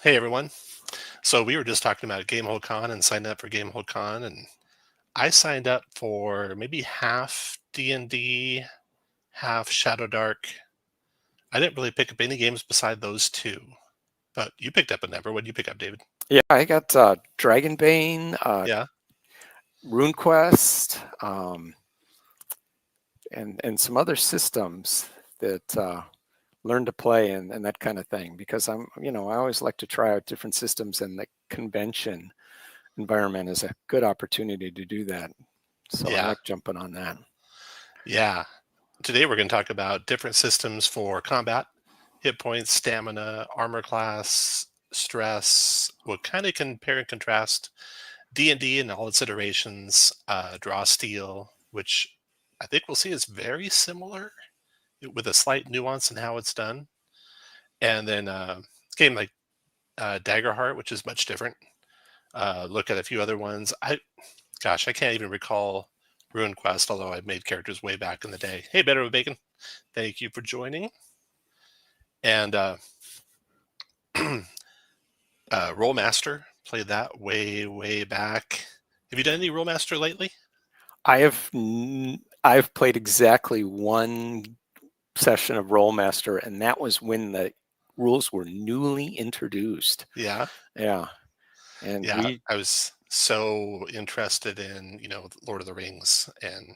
Hey everyone. So we were just talking about GameholdCon and signing up for GameholdCon, and I signed up for maybe half D&D, half Shadow Dark. I didn't really pick up any games beside those two, but you picked up a number. What did you pick up, David? Yeah, I got Dragonbane, Yeah, RuneQuest, and some other systems that learn to play and that kind of thing. Because I always like to try out different systems, and the convention environment is a good opportunity to do that. So I yeah, like jumping on that. yeah. Today we're going to talk about different systems for combat, hit points, stamina, armor class, stress. We'll kind of compare and contrast D&D and all its iterations, draw steel, which I think we'll see is very similar with a slight nuance in how it's done. And then game like Daggerheart, which is much different. Look at a few other ones. I can't even recall Ruin Quest, although I made characters way back in the day. Hey, Better with Bacon, thank you for joining. And Rollmaster, played that way back. Have you done any Rollmaster lately? I've played exactly one session of Rollmaster, and that was when the rules were newly introduced. Yeah, Yeah, and yeah. we I was so interested in Lord of the Rings, and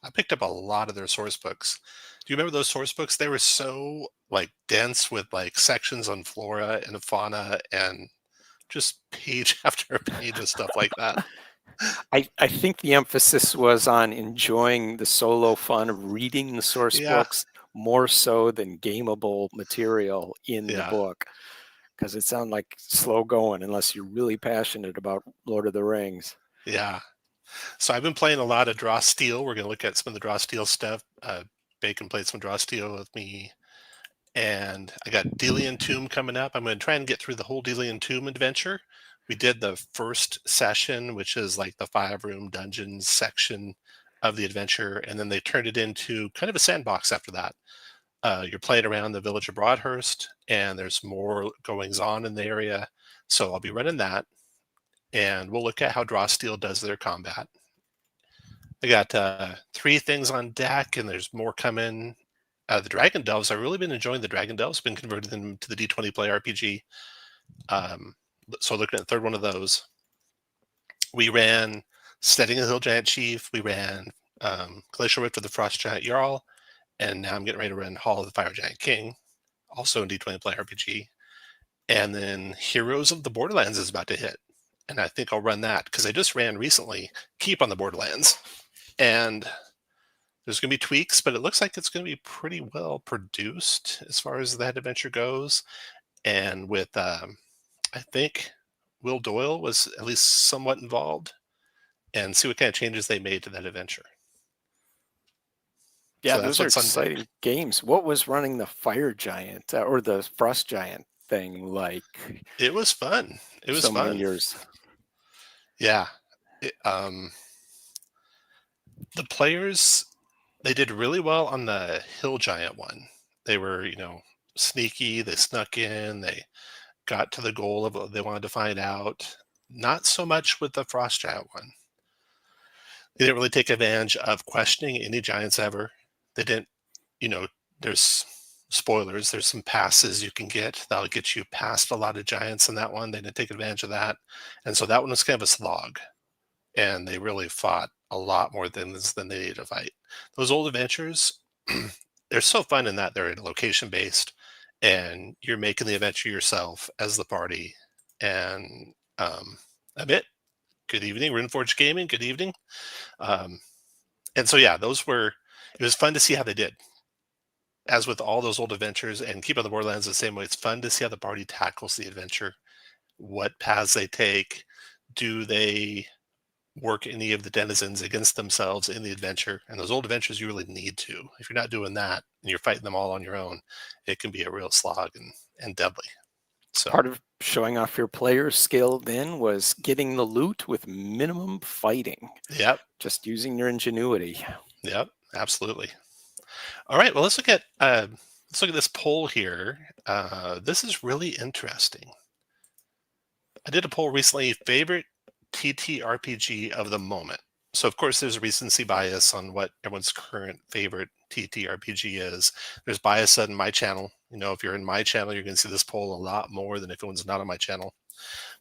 I picked up a lot of their source books. Do you remember those source books? They were so like dense with like sections on flora and fauna and just page after page of stuff like that. I think the emphasis was on enjoying the solo fun of reading the source Yeah, books more so than gameable material in the yeah, book, because it sounded like slow going unless you're really passionate about Lord of the Rings. yeah. So I've been playing a lot of Draw Steel. We're going to look at some of the Draw Steel stuff. Bacon played some Draw Steel with me, and I got Delian Tomb coming up. I'm going to try and get through the whole Delian Tomb adventure. We did the first session, which is like the 5-room dungeons section of the adventure, and then they turned it into kind of a sandbox after that. You're playing around the village of Broadhurst, and there's more goings on in the area. So I'll be running that, and we'll look at how Draw Steel does their combat. I got 3 things on deck, and there's more coming. The Dragon Delves, I've really been enjoying the Dragon Delves, been converting them to the d20play RPG. Um, so looking at the third one of those. We ran Steading the Hill Giant Chief, we ran Glacial Rift of the Frost Giant Jarl, and now I'm getting ready to run Hall of the Fire Giant King, also in d20play RPG. And then Heroes of the Borderlands is about to hit. And I think I'll run that because I just ran recently Keep on the Borderlands. And there's going to be tweaks, but it looks like it's going to be pretty well produced as far as that adventure goes. And with, I think Will Doyle was at least somewhat involved, and see what kind of changes they made to that adventure. Yeah, So that's those are what's on deck. exciting games. What was running the Fire Giant or the Frost Giant thing like It was fun. It was so many fun. years? Yeah. It, the players, they did really well on the Hill Giant one. They were, sneaky. They snuck in. They got to the goal of what they wanted to find out. Not so much with the Frost Giant one. They didn't really take advantage of questioning any giants ever. They didn't, you know, there's spoilers. There's some passes you can get that'll get you past a lot of giants in that one. They didn't take advantage of that. And so that one was kind of a slog. And they really fought a lot more than they needed to fight. Those old adventures, they're so fun in that they're location based and you're making the adventure yourself as the party. And a bit. Good evening, Runeforge Gaming. Good evening. Um, and so, yeah, it was fun to see how they did. As with all those old adventures and Keep on the Borderlands the same way, it's fun to see how the party tackles the adventure, what paths they take. Do they work any of the denizens against themselves in the adventure? And those old adventures, you really need to. If you're not doing that and you're fighting them all on your own, it can be a real slog and deadly. So, Part of showing off your player skill then was getting the loot with minimum fighting, yep, just using your ingenuity. yep, absolutely. All right, well, let's look at this poll here. This is really interesting. I did a poll recently, favorite TTRPG of the moment. So of course there's recency bias on what everyone's current favorite TTRPG is. There's bias on my channel. If you're in my channel, you're going to see this poll a lot more than if anyone's not on my channel.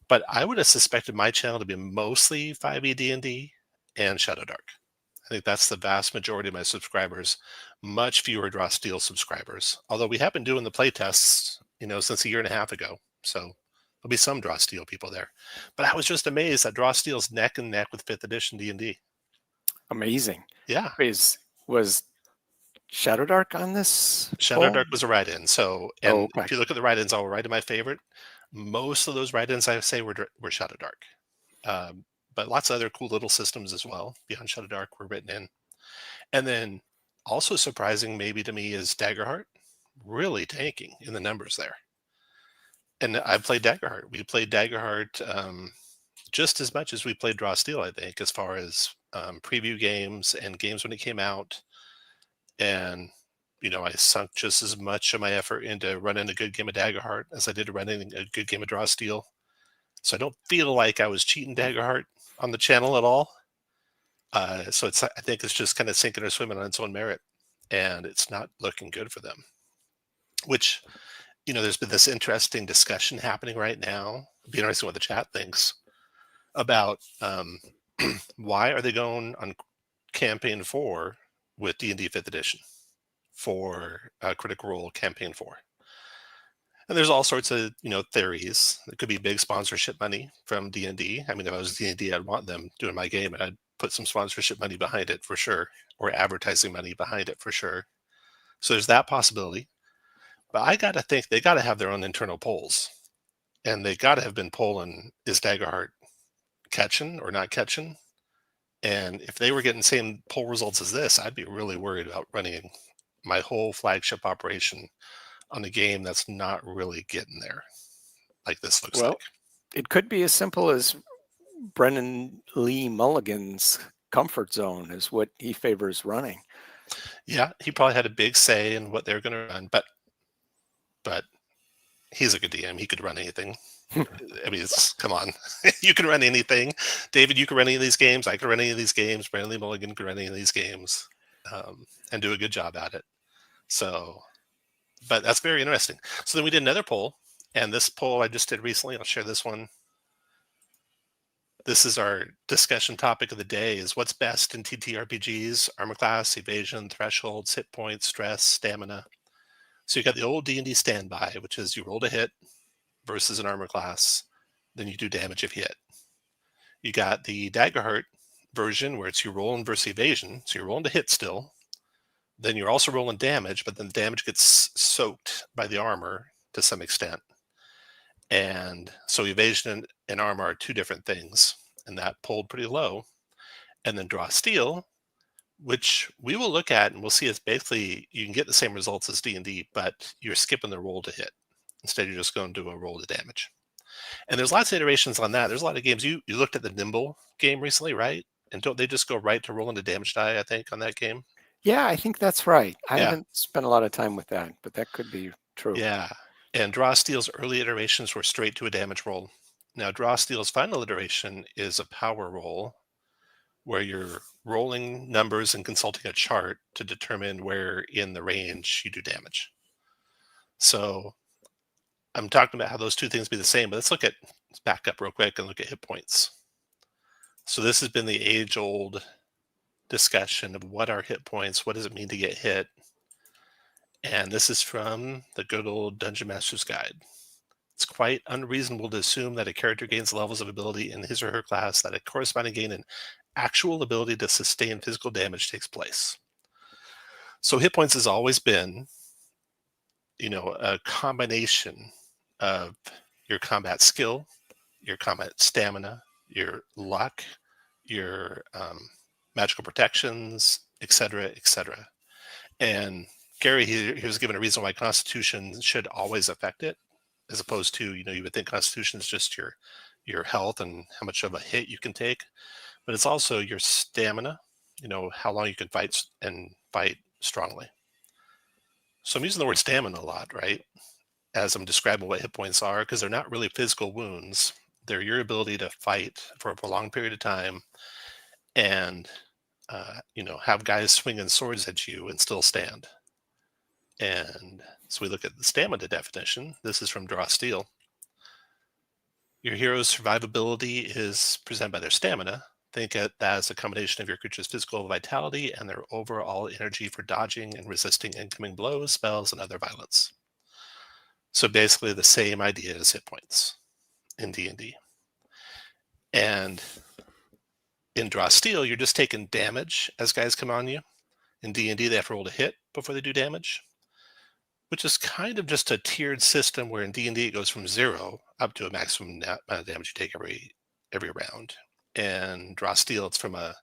But I would have suspected my channel to be mostly 5e D&D and Shadowdark. I think that's the vast majority of my subscribers. Much fewer Draw Steel subscribers. Although we have been doing the play tests, since a year and a half ago. So there'll be some Draw Steel people there. But I was just amazed that Draw Steel's neck and neck with 5th edition D&D. Amazing. Yeah. Was Shadowdark on this poll? Shadowdark was a write-in. So, Oh, and if you look at the write-ins, I'll write in my favorite. Most of those write-ins I say were Shadowdark. But lots of other cool little systems as well beyond Shadowdark were written in. And then also surprising maybe to me is Daggerheart, really tanking in the numbers there. And I played Daggerheart. We played Daggerheart just as much as we played Draw Steel, I think, as far as preview games and games when it came out. And, I sunk just as much of my effort into running a good game of Daggerheart as I did running a good game of Draw Steel. So I don't feel like I was cheating Daggerheart on the channel at all. So I think it's just kind of sinking or swimming on its own merit, and it's not looking good for them. Which, there's been this interesting discussion happening right now. It'd be interesting what the chat thinks about why are they going on campaign 4 with D&D 5th edition for Critical Role campaign 4. And there's all sorts of, theories. It could be big sponsorship money from D&D. I mean, if I was D&D, I'd want them doing my game, and I'd put some sponsorship money behind it for sure, or advertising money behind it for sure. So there's that possibility. But I got to think they got to have their own internal polls. And they got to have been polling, is Daggerheart catching or not catching? And if they were getting the same poll results as this, I'd be really worried about running my whole flagship operation on a game that's not really getting there, like this looks like. It could be as simple as Brennan Lee Mulligan's comfort zone is what he favors running. Yeah, he probably had a big say in what they're going to run, but he's a good DM. He could run anything. I mean, come on. You can run anything. David, you can run any of these games. I can run any of these games. Brennan Lee Mulligan can run any of these games and do a good job at it. So, but that's very interesting. So then we did another poll, and this poll I just did recently, I'll share this one. This is our discussion topic of the day, is what's best in TTRPGs: armor class, evasion, thresholds, hit points, stress, stamina. So you got the old D&D standby, which is you roll to hit versus an armor class, then you do damage if you hit. You got the Daggerheart version where it's you rolling versus evasion, so you're rolling to hit still. Then you're also rolling damage, but then the damage gets soaked by the armor to some extent. And so evasion and armor are two different things, and that pulled pretty low. And then Draw Steel, which we will look at, and we'll see it's basically you can get the same results as D&D, but you're skipping the roll to hit. Instead, you're just going to do a roll to damage. And there's lots of iterations on that. There's a lot of games. You looked at the Nimble game recently, right? And don't they just go right to rolling the damage die, I think, on that game? Yeah, I think that's right. I haven't spent a lot of time with that, but that could be true. Yeah. And Draw Steel's early iterations were straight to a damage roll. Now, Draw Steel's final iteration is a power roll where you're rolling numbers and consulting a chart to determine where in the range you do damage. So I'm talking about how those two things be the same, but let's back up real quick and look at hit points. So this has been the age-old discussion of what are hit points, what does it mean to get hit? And this is from the good old Dungeon Master's Guide. It's quite unreasonable to assume that a character gains levels of ability in his or her class that a corresponding gain in actual ability to sustain physical damage takes place. So hit points has always been, a combination of your combat skill, your combat stamina, your luck, your magical protections, etc., etc. And Gary, he was given a reason why Constitution should always affect it, as opposed to, you would think Constitution is just your health and how much of a hit you can take, but it's also your stamina, how long you can fight and fight strongly. So I'm using the word stamina a lot, right? As I'm describing what hit points are, because they're not really physical wounds. They're your ability to fight for a prolonged period of time and have guys swinging swords at you and still stand. And so we look at the stamina definition. This is from Draw Steel. Your hero's survivability is presented by their stamina. Think of that as a combination of your creature's physical vitality and their overall energy for dodging and resisting incoming blows, spells, and other violence. So basically the same idea as hit points in D&D. And in Draw Steel, you're just taking damage as guys come on you. In D&D, they have to roll to hit before they do damage, which is kind of just a tiered system where in D&D it goes from 0 up to a maximum amount of damage you take every round. And Draw Steel, it's from a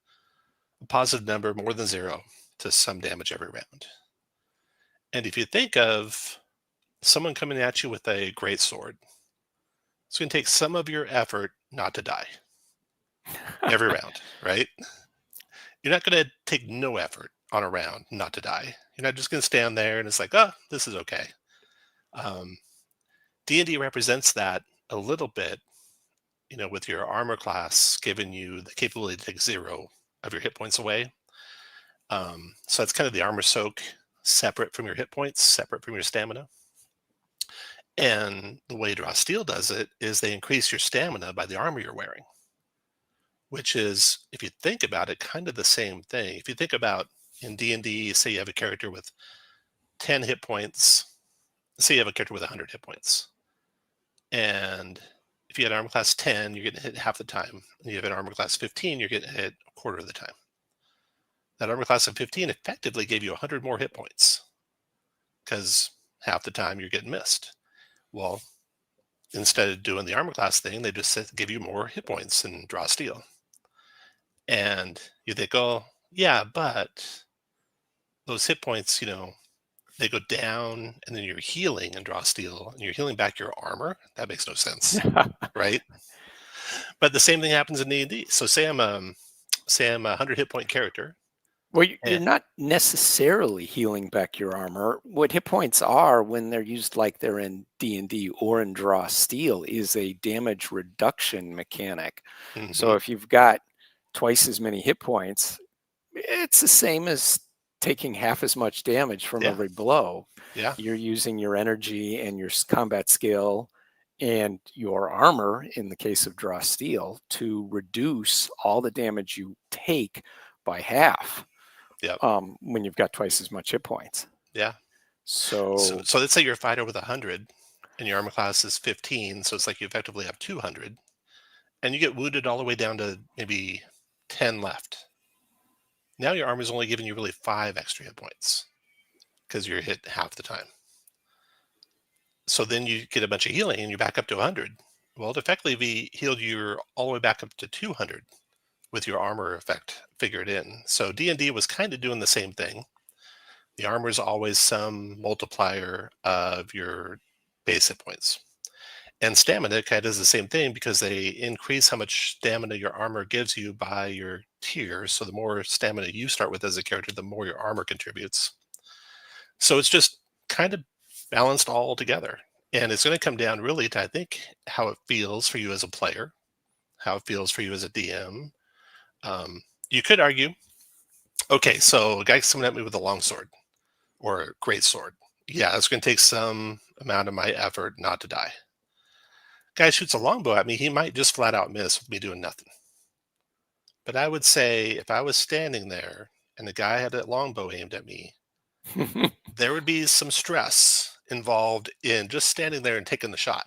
positive number more than 0 to some damage every round. And if you think of someone coming at you with a greatsword, it's going to take some of your effort not to die every round, right? You're not going to take no effort on a round not to die. You're not just going to stand there and it's like, oh, this is okay. D&D represents that a little bit, with your armor class giving you the capability to take 0 of your hit points away. So that's kind of the armor soak, separate from your hit points, separate from your stamina. And the way Draw Steel does it is they increase your stamina by the armor you're wearing, which is, if you think about it, kind of the same thing. If you think about in D&D, say you have a character with 10 hit points, say you have a character with 100 hit points. And if you had armor class 10, you're getting hit half the time. And you have an armor class 15, you're getting hit a quarter of the time. That armor class of 15 effectively gave you 100 more hit points because half the time you're getting missed. Well, instead of doing the armor class thing, they just give you more hit points and Draw Steel. And you think, oh, yeah, but those hit points, they go down and then you're healing and Draw Steel and you're healing back your armor. That makes no sense, right? But the same thing happens in D&D. So say I'm a 100 hit point character. Well, you're not necessarily healing back your armor. What hit points are when they're used like they're in D&D or in Draw Steel is a damage reduction mechanic. Mm-hmm. So if you've got twice as many hit points, it's the same as taking half as much damage from every blow. Yeah. You're using your energy and your combat skill and your armor, in the case of Draw Steel, to reduce all the damage you take by half. Yeah. When you've got twice as much hit points. Yeah. So let's say you're a fighter with 100 and your armor class is 15. So it's like you effectively have 200 and you get wounded all the way down to maybe 10 left. Now your armor is only giving you really 5 extra hit points because you're hit half the time. So then you get a bunch of healing and you're back up to 100. Well, it effectively healed you all the way back up to 200 with your armor effect figured in. So D&D was kind of doing the same thing. The armor is always some multiplier of your base hit points. And stamina kind of does the same thing because they increase how much stamina your armor gives you by your tier. So the more stamina you start with as a character, the more your armor contributes. So it's just kind of balanced all together. And it's going to come down really to, I think, how it feels for you as a player, how it feels for you as a DM. You could argue, okay, so a guy's coming at me with a longsword or a great sword. Yeah, it's going to take some amount of my effort not to die. Guy shoots a longbow at me, he might just flat out miss with me doing nothing. But I would say if I was standing there and the guy had a longbow aimed at me, there would be some stress involved in just standing there and taking the shot.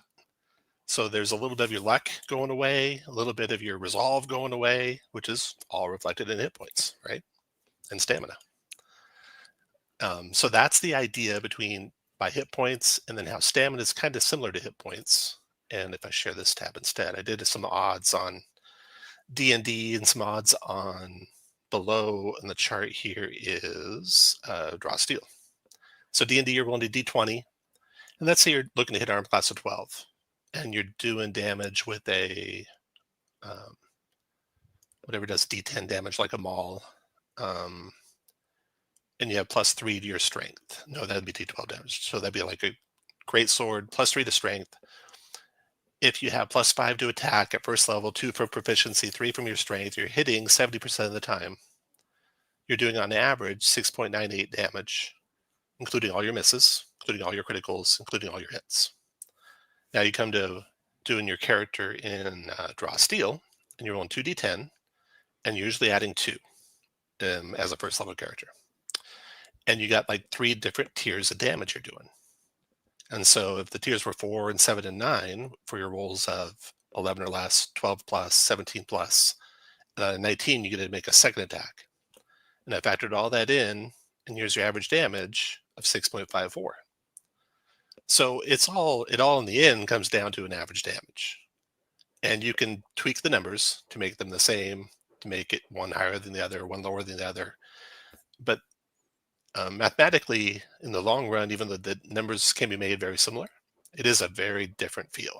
So there's a little bit of your luck going away, a little bit of your resolve going away, which is all reflected in hit points, right? And stamina. So that's the idea by hit points and then how stamina is kind of similar to hit points. And if I share this tab instead, I did some odds on D&D and some odds on below, and the chart here is Draw Steel. So D&D, you're rolling a D20, and let's say you're looking to hit armor class of 12, and you're doing damage with a whatever does D10 damage, like a maul, and you have +3 to your strength. No, that'd be D12 damage. So that'd be like a great sword, +3 to strength. if you have +5 to attack at first level, 2 from proficiency, 3 from your strength, you're hitting 70% of the time. You're doing on average 6.98 damage, including all your misses, including all your criticals, including all your hits. Now you come to doing your character in Draw Steel, and you're rolling 2d10, and you're usually adding 2 as a first level character. And you got like 3 different tiers of damage you're doing. And so if the tiers were 4 and 7 and 9 for your rolls of 11 or less, 12 plus, 17 plus, 19, you get to make a second attack. And I factored all that in, and here's your average damage of 6.54. So it all in the end comes down to an average damage. And you can tweak the numbers to make them the same, to make it one higher than the other, one lower than the other. But mathematically, in the long run, even though the numbers can be made very similar, it is a very different feel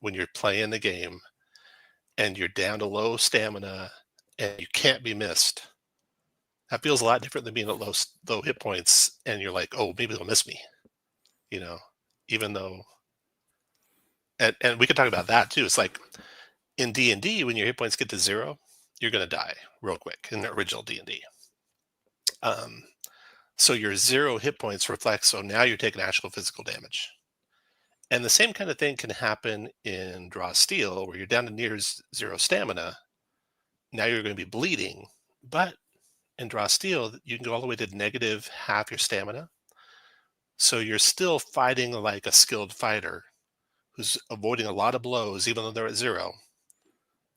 when you're playing the game and you're down to low stamina and you can't be missed. That feels a lot different than being at low hit points and you're like, oh, maybe they'll miss me, even though, and we could talk about that too. It's like in D&D, when your hit points get to 0, you're going to die real quick in the original D&D. So your 0 hit points reflect, so now you're taking actual physical damage. And the same kind of thing can happen in Draw Steel, where you're down to near 0 stamina. Now you're going to be bleeding, but in Draw Steel, you can go all the way to negative half your stamina. So you're still fighting like a skilled fighter who's avoiding a lot of blows, even though they're at 0,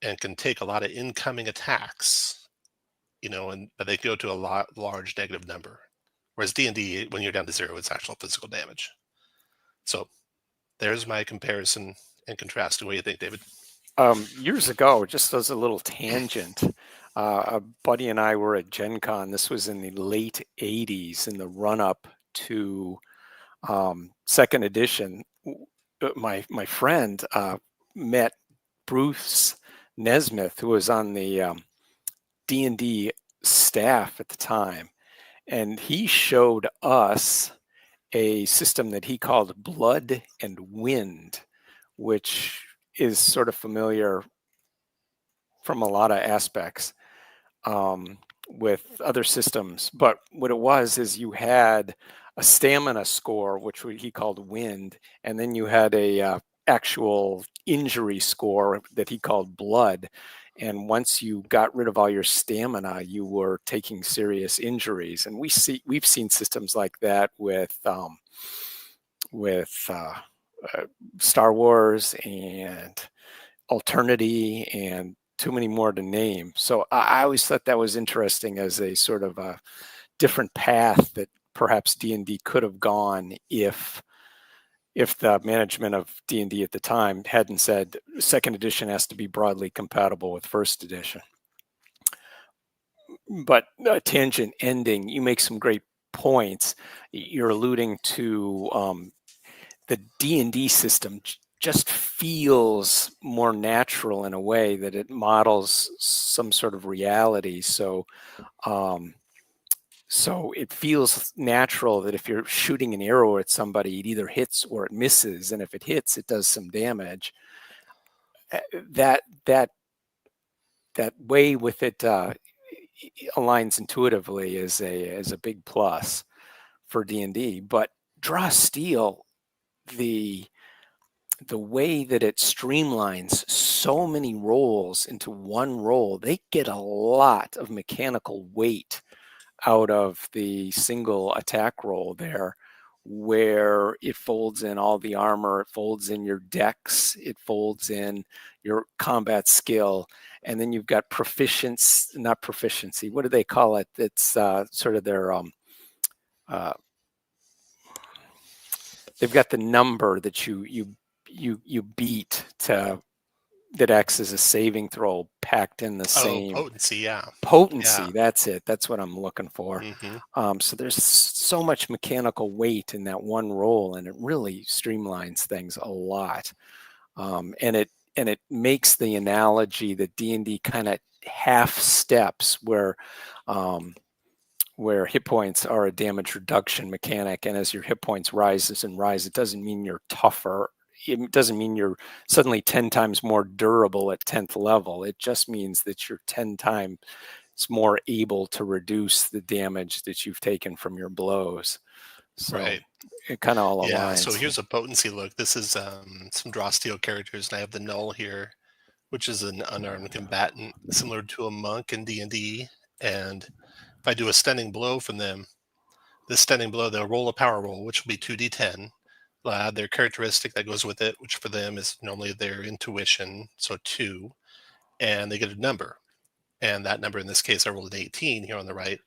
and can take a lot of incoming attacks, but they go to a large negative number. Whereas D&D, when you're down to 0, it's actual physical damage. So there's my comparison and contrast. What do you think, David? Years ago, just as a little tangent, a buddy and I were at Gen Con. This was in the late 80s, in the run-up to second edition. My friend met Bruce Nesmith, who was on the D&D staff at the time, and he showed us a system that he called Blood and Wind, which is sort of familiar from a lot of aspects with other systems. But what it was is you had a stamina score, which he called Wind, and then you had a actual injury score that he called Blood. And once you got rid of all your stamina, you were taking serious injuries. And we've seen systems like that with Star Wars and Alternity and too many more to name. So I always thought that was interesting as a sort of a different path that perhaps D&D could have gone if the management of D&D at the time hadn't said second edition has to be broadly compatible with first edition. But tangent ending, you make some great points. You're alluding to the D&D system just feels more natural in a way that it models some sort of reality. So it feels natural that if you're shooting an arrow at somebody, it either hits or it misses. And if it hits, it does some damage. That way with it aligns intuitively is a big plus for D&D. But Draw Steel, the way that it streamlines so many rolls into one roll, they get a lot of mechanical weight out of the single attack roll there, where it folds in all the armor, it folds in your dex, it folds in your combat skill, and then you've got not proficiency, what do they call it? It's sort of their they've got the number that you beat that acts as a saving throw packed in the same potency. Yeah, that's it. That's what I'm looking for. Mm-hmm. So there's so much mechanical weight in that one roll, and it really streamlines things a lot. And it makes the analogy that D&D kind of half steps where hit points are a damage reduction mechanic, and as your hit points rise, it doesn't mean you're tougher. it doesn't mean you're suddenly 10 times more durable at 10th level. It just means that you're 10 times more able to reduce the damage that you've taken from your blows. So Right. it kind of all Yeah. So aligns. here's a potency look. This is some draw steel characters, and I have the null here, which is an unarmed combatant, similar to a monk in D&D. And if I do a stunning blow from them, this stunning blow, they'll roll a power roll, which will be 2d10. They'll add their characteristic that goes with it, which for them is normally their intuition, so 2, and they get a number. And that number in this case, I rolled an 18 here on the right.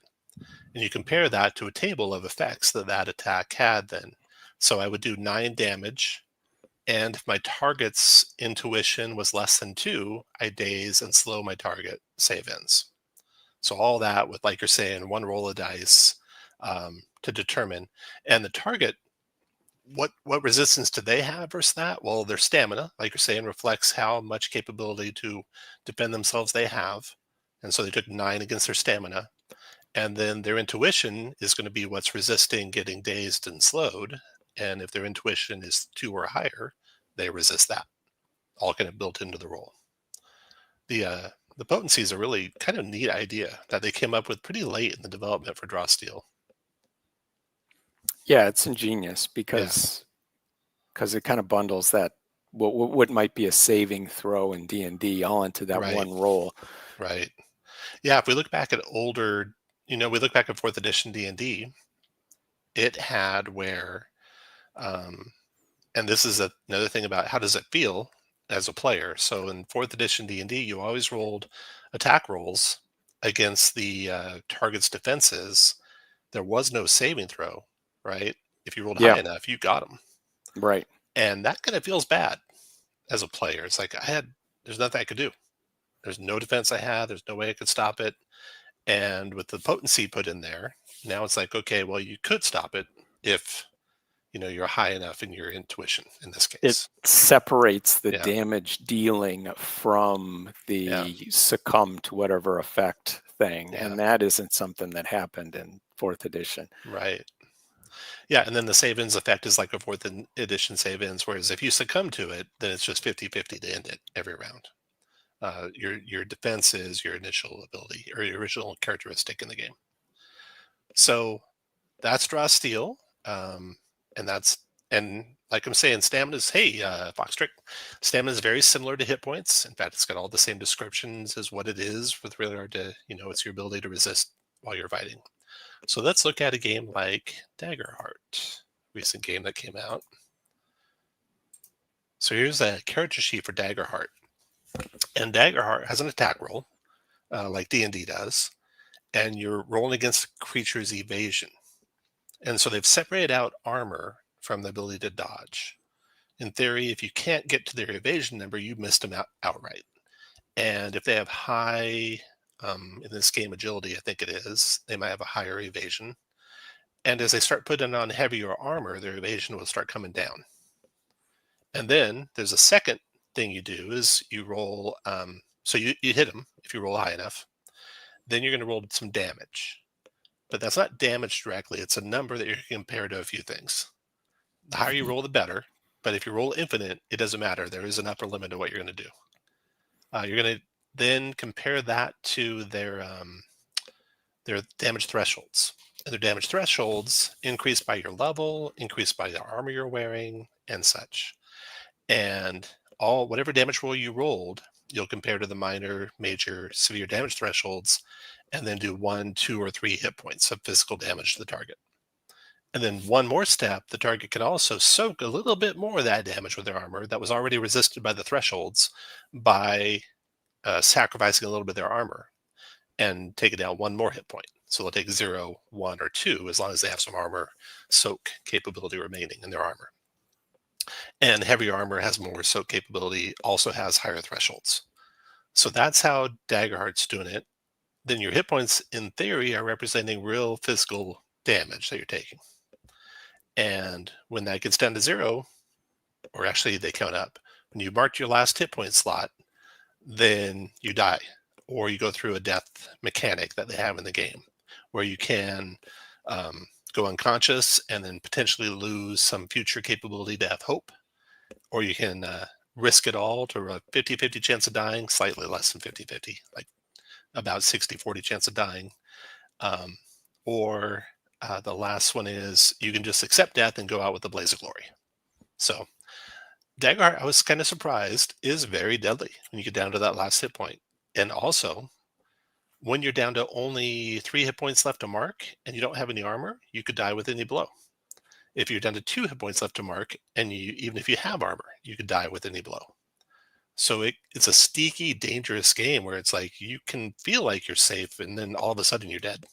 And you compare that to a table of effects that that attack had then. So I would do 9 damage, and if my target's intuition was less than 2, I daze and slow my target save ends. So all that with, like you're saying, one roll of dice to determine. And the target, what resistance do they have versus that? Well, their stamina, like you're saying, reflects how much capability to defend themselves they have. And so they took 9 against their stamina. And then their intuition is going to be what's resisting getting dazed and slowed. And if their intuition is 2 or higher, they resist that. All kind of built into the roll. The potency is a really kind of neat idea that they came up with pretty late in the development for draw steel. Yeah, it's ingenious Yeah. because it kind of bundles that what might be a saving throw in D&D all into that Right. one roll. Right. Yeah, if we look back at older, we look back at 4th edition D&D, it had where, and this is another thing about how does it feel as a player. So in 4th edition D&D, you always rolled attack rolls against the target's defenses. There was no saving throw, right? If you rolled Yeah. high enough, you got them. Right. And that kind of feels bad as a player. It's like there's nothing I could do. There's no defense I had. There's no way I could stop it. And with the potency put in there, now it's like, okay, well, you could stop it if you're high enough in your intuition in this It case. separates the Yeah. damage dealing from the Yeah. succumb to whatever effect thing. Yeah. And that isn't something that happened in 4th edition. Right. Yeah. And then the save ins effect is like a 4th edition save ins, whereas if you succumb to it, then it's just 50-50 to end it every round. Your defense is your initial ability or your original characteristic in the game. So that's draw steel. And like I'm saying, stamina's, hey, Foxtrick, stamina is very similar to hit points. In fact, it's got all the same descriptions as what it is with regard to, it's your ability to resist while you're fighting. So let's look at a game like Daggerheart, recent game that came out. So here's a character sheet for Daggerheart. And Daggerheart has an attack roll, like D&D does, and you're rolling against a creature's evasion. And so they've separated out armor from the ability to dodge. In theory, if you can't get to their evasion number, you missed them outright. And if they have high, in this game, agility, I think it is, they might have a higher evasion. And as they start putting on heavier armor, their evasion will start coming down. And then there's a second thing you do is you roll, so you hit them if you roll high enough. Then you're going to roll some damage. But that's not damage directly. It's a number that you can compare to a few things. The higher you roll, the better. But if you roll infinite, it doesn't matter. There is an upper limit to what you're going to do. You're going to then compare that to their damage thresholds. And their damage thresholds increase by your level, increase by the armor you're wearing, and such. And whatever damage roll you rolled, you'll compare to the minor, major, severe damage thresholds, and then do 1, 2, or 3 hit points of physical damage to the target. And then one more step, the target can also soak a little bit more of that damage with their armor that was already resisted by the thresholds by sacrificing a little bit of their armor and take it down 1 more hit point. So they'll take 0, 1, or 2 as long as they have some armor soak capability remaining in their armor. And heavier armor has more soak capability, also has higher thresholds. So that's how Daggerheart's doing it. Then your hit points, in theory, are representing real physical damage that you're taking. And when that gets down to 0, or actually they count up, when you mark your last hit point slot, then you die, or you go through a death mechanic that they have in the game, where you can go unconscious and then potentially lose some future capability to have hope, or you can risk it all to a 50-50 chance of dying, slightly less than 50-50, like about 60-40 chance of dying. Or the last one is you can just accept death and go out with a blaze of glory. So Daggerheart, I was kind of surprised, is very deadly when you get down to that last hit point. And also, when you're down to only 3 hit points left to mark and you don't have any armor, you could die with any blow. If you're down to 2 hit points left to mark, and even if you have armor, you could die with any blow. So it's a sneaky, dangerous game where it's like you can feel like you're safe, and then all of a sudden you're dead.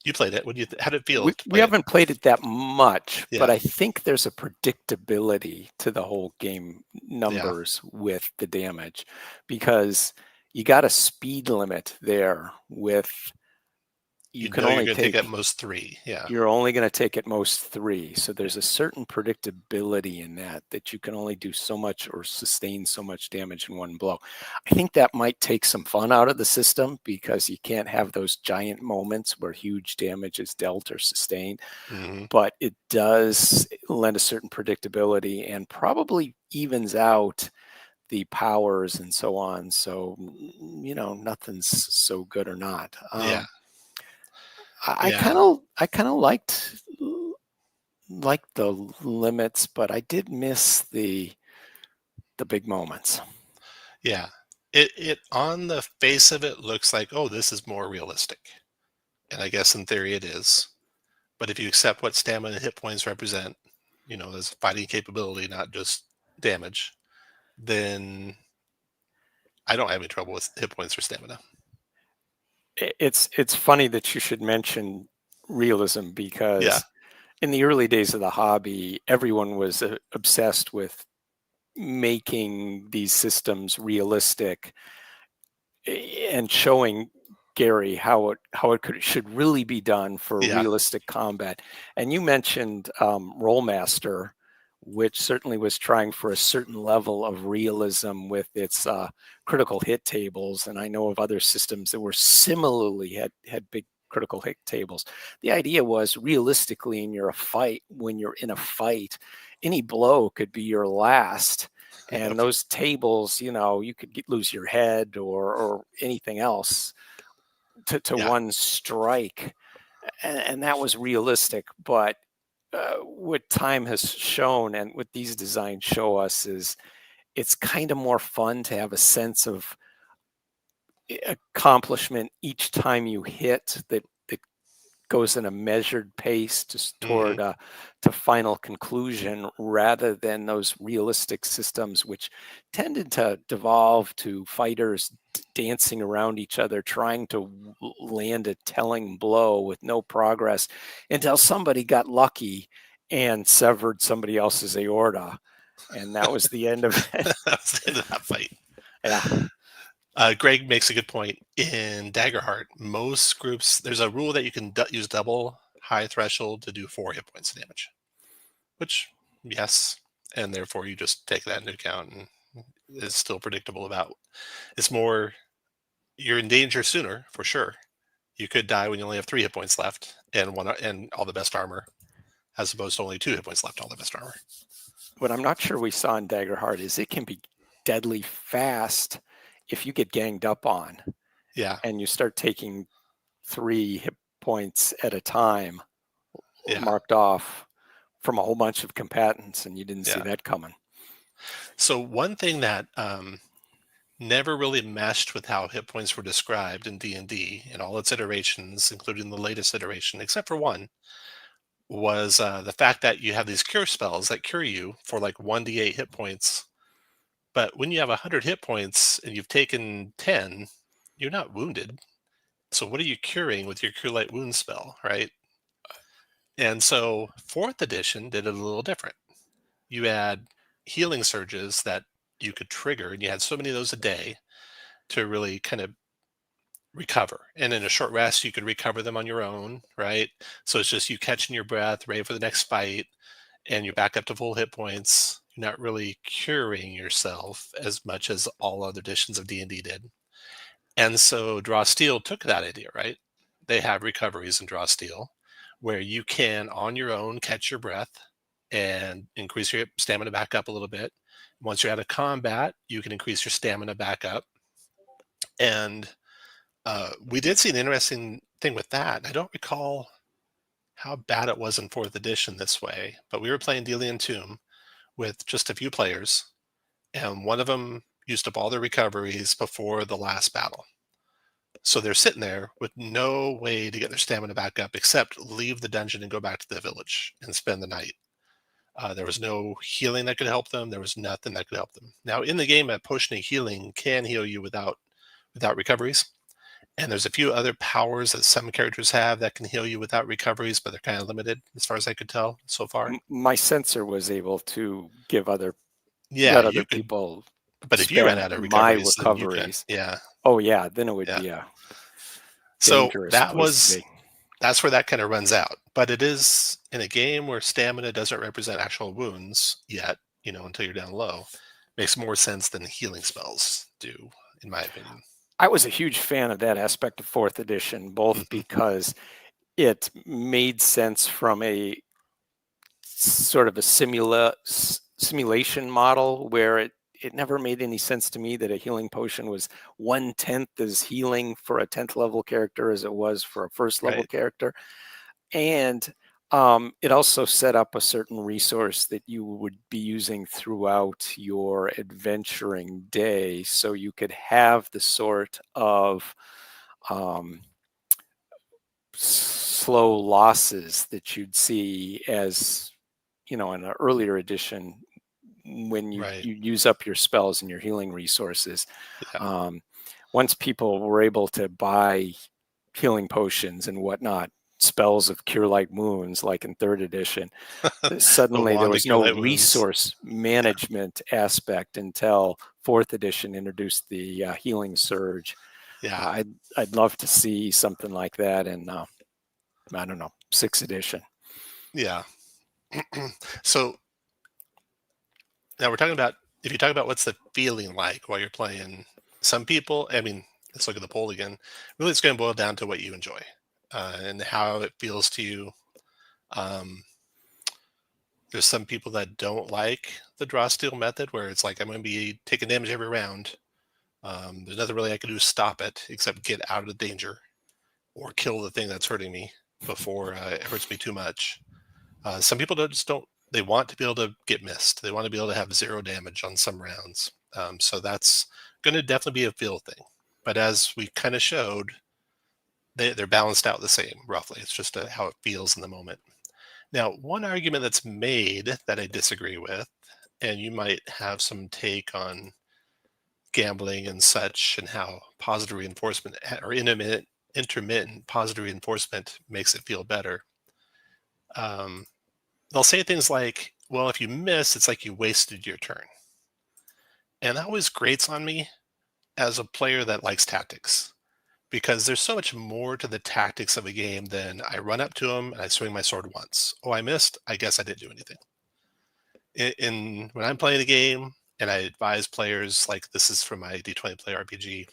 You played it. How did it feel to We play it? haven't played it that much, but Yeah, I think there's a predictability to the whole game yeah. numbers with the damage, because you got a speed limit there with you You can know you're only going to take at take most 3. Yeah. you're only going to take at most 3. So there's a certain predictability in that you can only do so much or sustain so much damage in one blow. I think that might take some fun out of the system, because you can't have those giant moments where huge damage is dealt or sustained. Hmm. But it does lend a certain predictability and probably evens out the powers and so on. So, nothing's so good or not. Yeah. I Yeah. kind of I kind of liked the limits, but I did miss the big moments. Yeah. It on the face of it looks like, oh, this is more realistic. And I guess in theory it is. But if you accept what stamina and hit points represent, as fighting capability, not just damage, then I don't have any trouble with hit points or stamina. It's funny that you should mention realism, Yeah. because in the early days of the hobby, everyone was obsessed with making these systems realistic and showing Gary how it should really be done for Yeah. realistic combat. And you mentioned Rollmaster, which certainly was trying for a certain level of realism with its critical hit tables. And I know of other systems that were similarly had big critical hit tables. The idea was, realistically, when you're in a fight, any blow could be your last. And Yep. those tables, you could lose your head or anything else to Yeah. one strike. And that was realistic. But what time has shown and what these designs show us is it's kind of more fun to have a sense of accomplishment each time you hit, that goes in a measured pace Hmm. toward to final conclusion, rather than those realistic systems which tended to devolve to fighters dancing around each other trying to land a telling blow with no progress until somebody got lucky and severed somebody else's aorta, and that was the end of it. That's the end of that fight. Yeah. Greg makes a good point. In Daggerheart, most groups, there's a rule that you can use double high threshold to do 4 hit points of damage, which, yes, and therefore you just take that into account, and it's still predictable about. It's more, you're in danger sooner, for sure. You could die when you only have 3 hit points left and all the best armor, as opposed to only 2 hit points left, all the best armor. What I'm not sure we saw in Daggerheart is it can be deadly fast if you get ganged up on Yeah, and you start taking 3 hit points at a time yeah, marked off from a whole bunch of combatants, and you didn't see yeah. that coming. So one thing that never really meshed with how hit points were described in D&D in all its iterations, including the latest iteration, except for one, was the fact that you have these cure spells that cure you for like 1d8 hit points. But when you have 100 hit points and you've taken 10, you're not wounded. So what are you curing with your Cure Light Wound spell, right? And so 4th edition did it a little different. You had healing surges that you could trigger, and you had so many of those a day to really kind of recover. And in a short rest, you could recover them on your own, right? So it's just you catching your breath, ready for the next fight, and you're back up to full hit points. You're not really curing yourself as much as all other editions of D&D did. And so Draw Steel took that idea, right? They have recoveries in Draw Steel where you can, on your own, catch your breath and increase your stamina back up a little bit. Once you're out of combat, you can increase your stamina back up. And we did see an interesting thing with that. I don't recall how bad it was in 4th edition this way, but we were playing Delian Tomb with just a few players, and one of them used up all their recoveries before the last battle. So they're sitting there with no way to get their stamina back up except leave the dungeon and go back to the village and spend the night. There was no healing that could help them. There was nothing that could help them. Now, in the game, a potion of healing can heal you without recoveries. And there's a few other powers that some characters have that can heal you without recoveries, but they're kind of limited as far as I could tell so far. My sensor was able to give Yeah, let other you could. people But if you ran spend out of my recoveries, then you can. recoveries. Yeah. Oh yeah, then it would Yeah. be a So dangerous place to be. that's where that kind of runs out. But it is in a game where stamina doesn't represent actual wounds yet, until you're down low. Makes more sense than healing spells do, in my opinion. I was a huge fan of that aspect of 4th edition, both because it made sense from a sort of a simulation model where it never made any sense to me that a healing potion was 1/10 as healing for a 10th level character as it was for a first level Right. character. And it also set up a certain resource that you would be using throughout your adventuring day, so you could have the sort of slow losses that you'd see as in an earlier edition when you Right. use up your spells and your healing resources. Yeah. Once people were able to buy healing potions and whatnot, spells of cure light wounds like in 3rd edition, The suddenly there wand to was cure no light wounds. resource management aspect until 4th edition introduced the healing surge. Yeah. I'd love to see something like that in I don't know, 6th edition. Yeah. So now we're talking about, if you talk about what's the feeling like while you're playing, some people, I mean, let's look at the poll again. Really, it's going to boil down to what you enjoy and how it feels to you. There's some people that don't like the draw steel method where it's like, I'm going to be taking damage every round. There's nothing really I can do to stop it except get out of the danger or kill the thing that's hurting me before it hurts me too much. Some people just don't. They want to be able to get missed. They want to be able to have 0 damage on some rounds. So that's going to definitely be a feel thing. But as we kind of showed, they're balanced out the same, roughly. It's just how it feels in the moment. Now, one argument that's made that I disagree with, and you might have some take on gambling and such, and how positive reinforcement or intermittent positive reinforcement makes it feel better. They'll say things like, well, if you miss, it's like you wasted your turn. And that always grates on me as a player that likes tactics, because there's so much more to the tactics of a game than I run up to them and I swing my sword once. Oh, I missed. I guess I didn't do anything. When I'm playing a game and I advise players, like this is from my d20play RPG,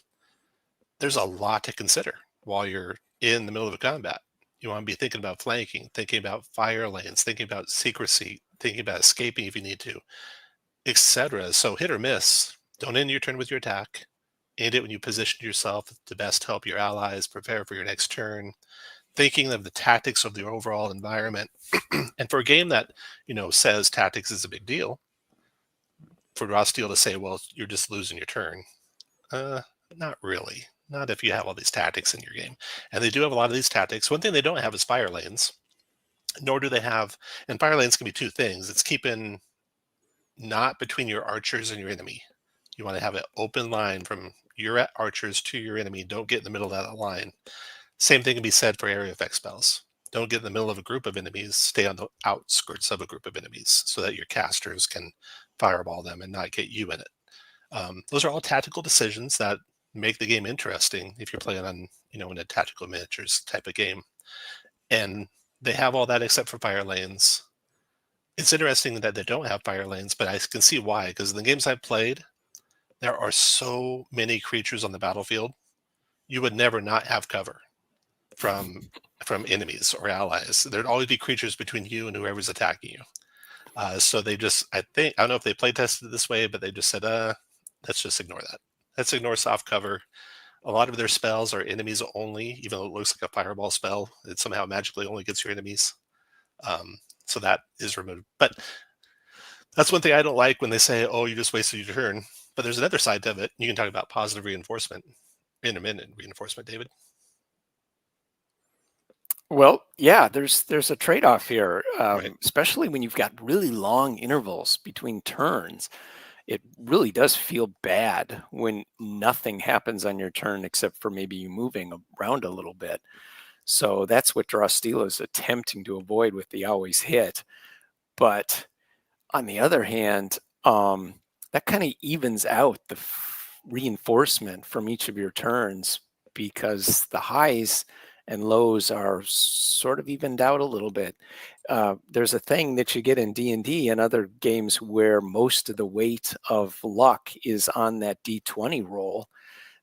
there's a lot to consider while you're in the middle of a combat. You want to be thinking about flanking, thinking about fire lanes, thinking about secrecy, thinking about escaping if you need to, etc. So hit or miss. Don't end your turn with your attack. End it when you position yourself to best help your allies prepare for your next turn. Thinking of the tactics of the overall environment. And for a game that, says tactics is a big deal, for Raw Steel to say, well, you're just losing your turn. Not really. Not if you have all these tactics in your game. And they do have a lot of these tactics. One thing they don't have is fire lanes, nor do they have, and fire lanes can be two things. It's keeping not between your archers and your enemy. You want to have an open line from your archers to your enemy. Don't get in the middle of that line. Same thing can be said for area effect spells. Don't get in the middle of a group of enemies. Stay on the outskirts of a group of enemies so that your casters can fireball them and not get you in it. Those are all tactical decisions that make the game interesting if you're playing on, in a tactical miniatures type of game. And they have all that except for fire lanes. It's interesting that they don't have fire lanes, but I can see why, because in the games I've played, there are so many creatures on the battlefield. You would never not have cover from enemies or allies. There'd always be creatures between you and whoever's attacking you. So they just, I don't know if they play tested it this way, but they just said, let's just ignore that. Let's ignore soft cover. A lot of their spells are enemies only, even though it looks like a fireball spell. It somehow magically only gets your enemies. So that is removed. But that's one thing I don't like when they say, oh, you just wasted your turn. But there's another side to it. You can talk about positive reinforcement, intermittent reinforcement, David. Well, yeah, there's a trade-off here, Right. especially when you've got really long intervals between turns. It really does feel bad when nothing happens on your turn except for maybe you moving around a little bit. So that's what Draw Steel is attempting to avoid with the always hit. But on the other hand, that kind of evens out the reinforcement from each of your turns because the highs and lows are sort of evened out a little bit. There's a thing that you get in D&D and other games where most of the weight of luck is on that D20 roll.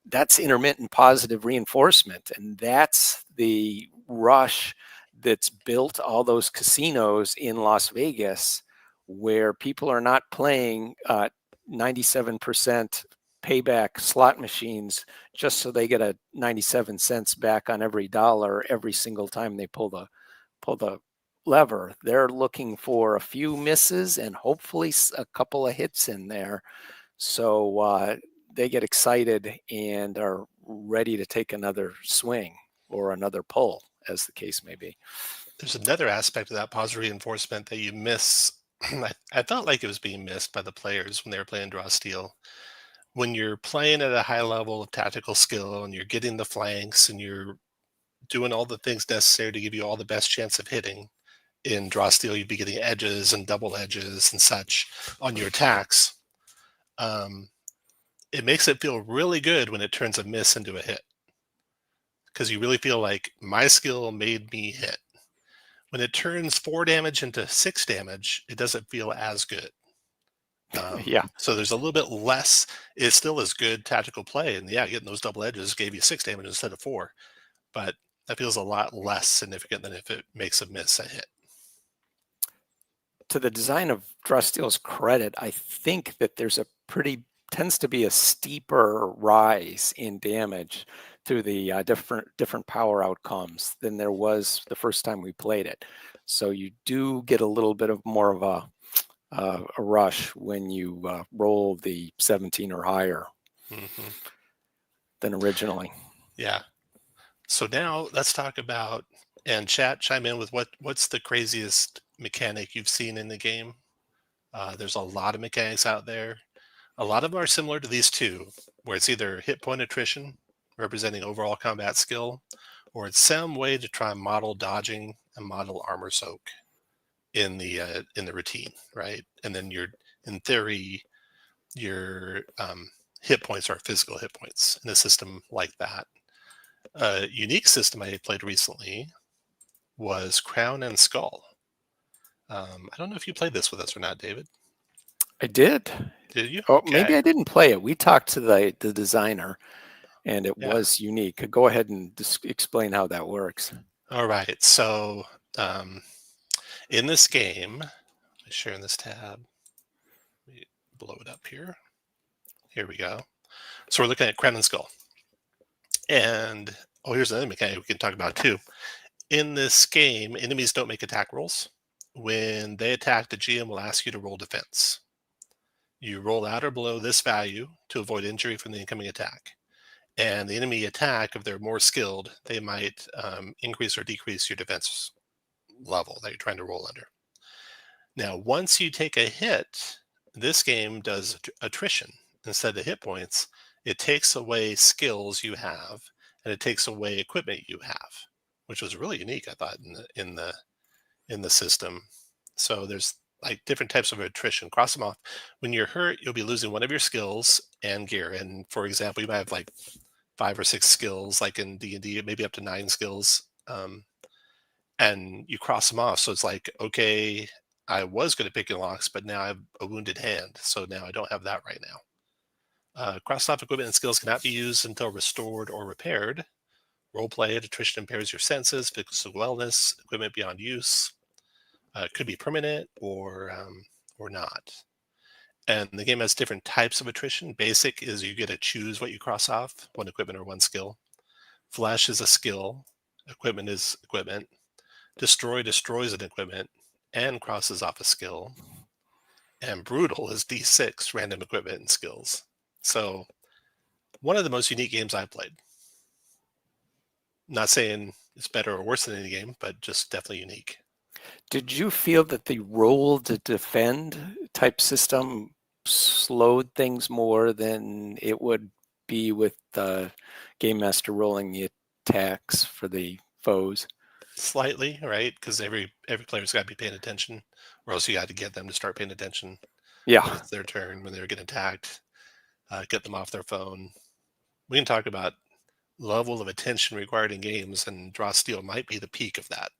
That's intermittent positive reinforcement, and that's the rush that's built all those casinos in Las Vegas where people are not playing 97% payback slot machines just so they get a 97 cents back on every dollar every single time they pull the lever. They're looking for a few misses and hopefully a couple of hits in there. So they get excited and are ready to take another swing or another pull, as the case may be. There's another aspect of that positive reinforcement that you miss. I felt like it was being missed by the players when they were playing Draw Steel. When you're playing at a high level of tactical skill and you're getting the flanks and you're doing all the things necessary to give you all the best chance of hitting, in Draw Steel, you'd be getting edges and double edges and such on your attacks. It makes it feel really good when it turns a miss into a hit because you really feel like my skill made me hit. When it turns 4 damage into 6 damage, it doesn't feel as good. Yeah. So there's a little bit less. It still is good tactical play, and yeah, getting those double edges gave you 6 damage instead of 4, but that feels a lot less significant than if it makes a miss a hit. To the design of Draw Steel's credit, I think that there's tends to be a steeper rise in damage through the different power outcomes than there was the first time we played it. So you do get a little bit of more of a rush when you roll the 17 or higher than originally. Yeah. So now let's talk about, and chat, chime in with what's the craziest mechanic you've seen in the game. There's a lot of mechanics out there. A lot of them are similar to these two, where it's either hit point attrition, representing overall combat skill, or it's some way to try and model dodging and model armor soak in the routine, right? And then in theory, your hit points are physical hit points in a system like that. A unique system I played recently was Crown and Skull. I don't know if you played this with us or not, David. I did. Did you? Oh, Okay. maybe I didn't play it. We talked to the designer, and it Yeah. was unique. Go ahead and explain how that works. All right. So in this game, let me share this tab. Let me blow it up here. Here we go. So we're looking at Crown and Skull. And here's another mechanic we can talk about too. In this game, enemies don't make attack rolls. When they attack, the GM will ask you to roll defense. You roll at or below this value to avoid injury from the incoming attack. And the enemy attack, if they're more skilled, they might increase or decrease your defense level that you're trying to roll under. Now, once you take a hit, this game does attrition instead of hit points. It takes away skills you have, and it takes away equipment you have, which was really unique, I thought, in the system. So there's like different types of attrition. Cross them off. When you're hurt, you'll be losing one of your skills and gear. And for example, you might have like 5 or 6 skills, like in D&D, maybe up to 9 skills. And you cross them off. So it's like, okay, I was good at picking locks, but now I have a wounded hand. So now I don't have that right now. Crossed off equipment and skills cannot be used until restored or repaired. Roleplay at attrition impairs your senses, physical wellness, equipment beyond use. It could be permanent or not. And the game has different types of attrition. Basic is you get to choose what you cross off, one equipment or one skill. Flash is a skill. Equipment is equipment. Destroy destroys an equipment and crosses off a skill. And brutal is D6, random equipment and skills. So one of the most unique games I've played. Not saying it's better or worse than any game, but just definitely unique. Did you feel that the roll to defend type system slowed things more than it would be with the game master rolling the attacks for the foes? Slightly, right? Because every player's got to be paying attention, or else you got to get them to start paying attention Yeah, when it's their turn, when they're getting attacked, get them off their phone. We can talk about level of attention required in games, and Draw Steel might be the peak of that.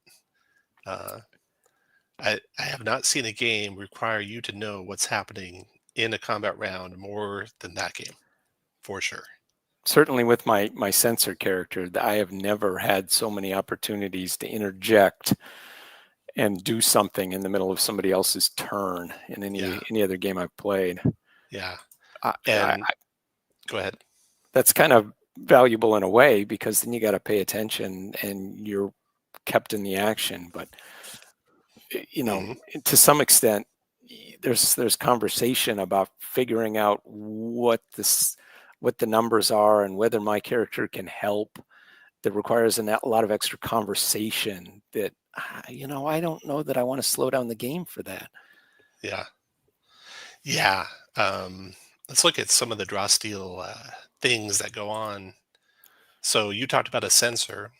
I have not seen a game require you to know what's happening in a combat round more than that game, for sure. certainly with my sensor character, I have never had so many opportunities to interject and do something in the middle of somebody else's turn in any other game I've played. Yeah. I, And go ahead. that's kind of valuable in a way, because then you got to pay attention and you're kept in the action. But to some extent, there's conversation about figuring out what the numbers are and whether my character can help. That requires a lot of extra conversation that I don't know that I want to slow down the game for that. Yeah. Let's look at some of the Draw Steel things that go on. So you talked about a sensor,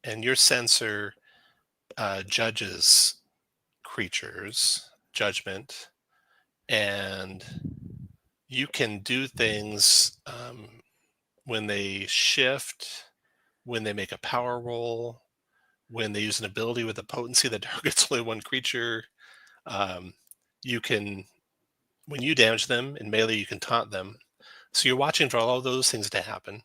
and your sensor judges creatures, judgment, and you can do things when they shift, when they make a power roll, when they use an ability with a potency that targets only one creature. You can, when you damage them in melee, you can taunt them. So you're watching for all of those things to happen.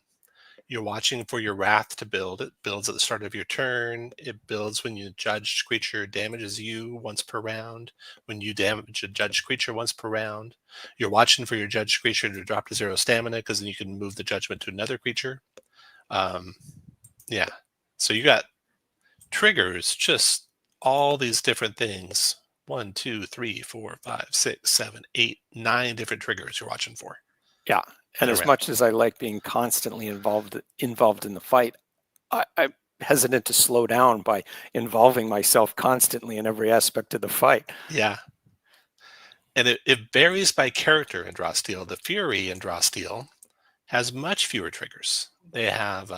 You're watching for your wrath to build. It builds at the start of your turn. It builds when you judged creature damages you once per round. When you damage a judged creature once per round. You're watching for your judged creature to drop to 0 stamina, because then you can move the judgment to another creature. Yeah. So you got triggers, just all these different things. 1, 2, 3, 4, 5, 6, 7, 8, 9 different triggers you're watching for. Yeah. And as Around. much as I like being constantly involved in the fight, I'm hesitant to slow down by involving myself constantly in every aspect of the fight. Yeah. And it varies by character in Draw Steel. The Fury in Draw Steel has much fewer triggers. They have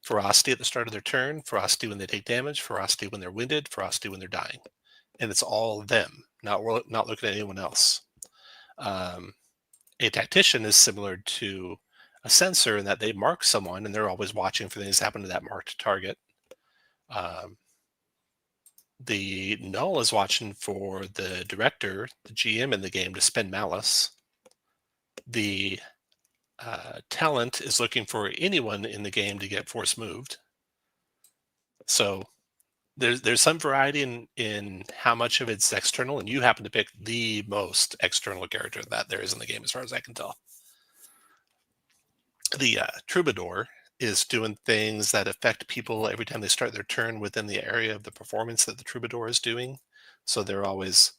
ferocity at the start of their turn, ferocity when they take damage, ferocity when they're winded, ferocity when they're dying. And it's all them, not looking at anyone else. A tactician is similar to a sensor in that they mark someone and they're always watching for things to happen to that marked target. The null is watching for the director, the GM in the game, to spend malice. The talent is looking for anyone in the game to get force moved. So there's some variety in how much of it's external, and you happen to pick the most external character that there is in the game, as far as I can tell. The troubadour is doing things that affect people every time they start their turn within the area of the performance that the troubadour is doing. So they're always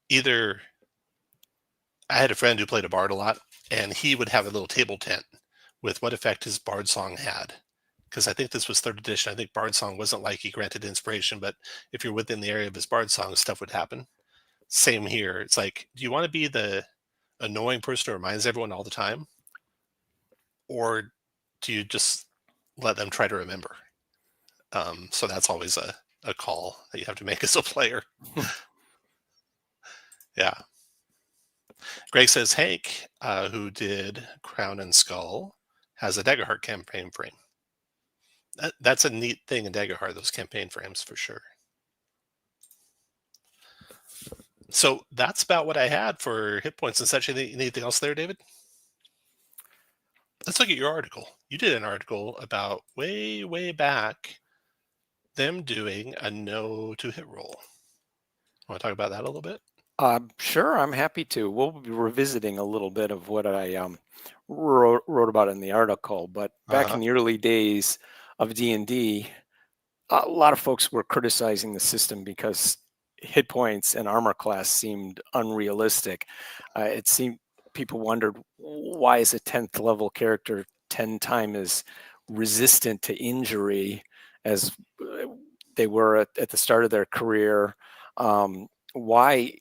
either. I had a friend who played a bard a lot, and he would have a little table tent with what effect his bard song had. Because I think this was 3rd edition. I think bard song wasn't like he granted inspiration, but if you're within the area of his bard song, stuff would happen. Same here. It's like, do you want to be the annoying person who reminds everyone all the time? Or do you just let them try to remember? So that's always a call that you have to make as a player. Yeah. Greg says Hank, who did Crown and Skull, has a Daggerheart campaign frame. That's a neat thing in Daggerheart, those campaign frames, for sure. So that's about what I had for hit points and such. Anything else there, David? Let's look at your article. You did an article about way back them doing a no to hit roll. Want to talk about that a little bit? Sure, I'm happy to. We'll be revisiting a little bit of what I wrote about in the article. But back Uh-huh. in the early days of D&D, a lot of folks were criticizing the system because hit points and armor class seemed unrealistic. It seemed people wondered, why is a 10th level character 10 times as resistant to injury as they were at the start of their career? Why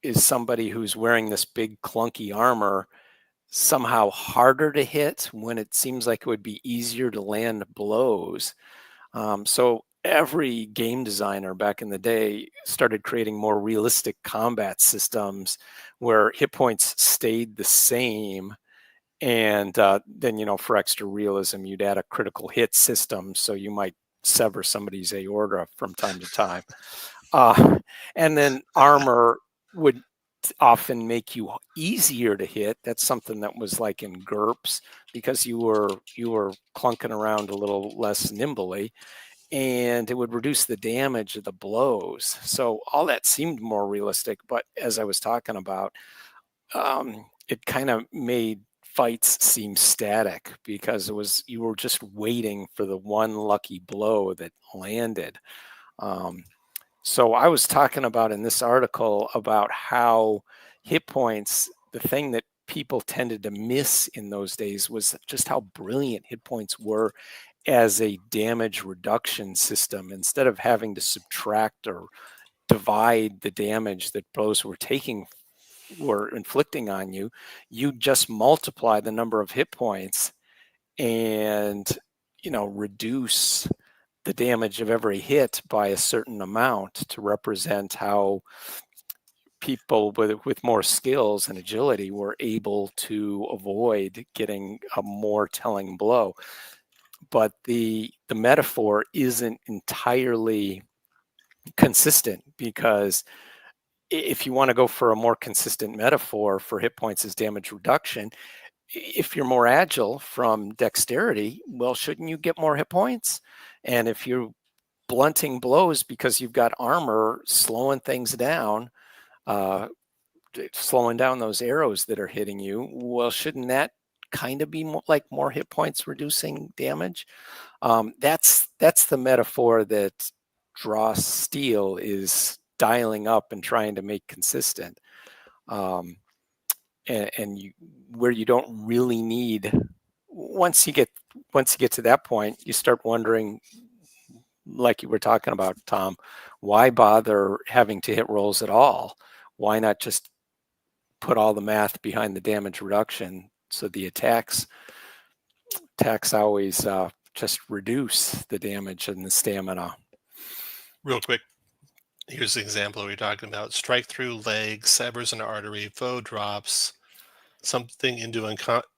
is somebody who's wearing this big clunky armor somehow harder to hit when it seems like it would be easier to land blows? So every game designer back in the day started creating more realistic combat systems where hit points stayed the same. And then, for extra realism, you'd add a critical hit system. So you might sever somebody's aorta from time to time. Uh, and then armor would often make you easier to hit. That's something that was like in GURPS, because you were clunking around a little less nimbly, and it would reduce the damage of the blows. So all that seemed more realistic. But as I was talking about, it kind of made fights seem static because you were just waiting for the one lucky blow that landed. Um, so I was talking about in this article about how hit points, the thing that people tended to miss in those days was just how brilliant hit points were as a damage reduction system. Instead of having to subtract or divide the damage that blows were inflicting on you, you just multiply the number of hit points and reduce the damage of every hit by a certain amount to represent how people with more skills and agility were able to avoid getting a more telling blow. But the metaphor isn't entirely consistent, because if you want to go for a more consistent metaphor for hit points as damage reduction, if you're more agile from dexterity, well, shouldn't you get more hit points? And if you're blunting blows because you've got armor slowing things down, uh, slowing down those arrows that are hitting you, well, shouldn't that kind of be like more hit points reducing damage? That's the metaphor that Draw Steel is dialing up and trying to make consistent. And where you don't really need, once you get to that point, you start wondering, like you were talking about, Tom, why bother having to hit rolls at all? Why not just put all the math behind the damage reduction so the attacks always just reduce the damage and the stamina? Real quick, here's the example we're talking about. Strike through leg, severs an artery, foe drops something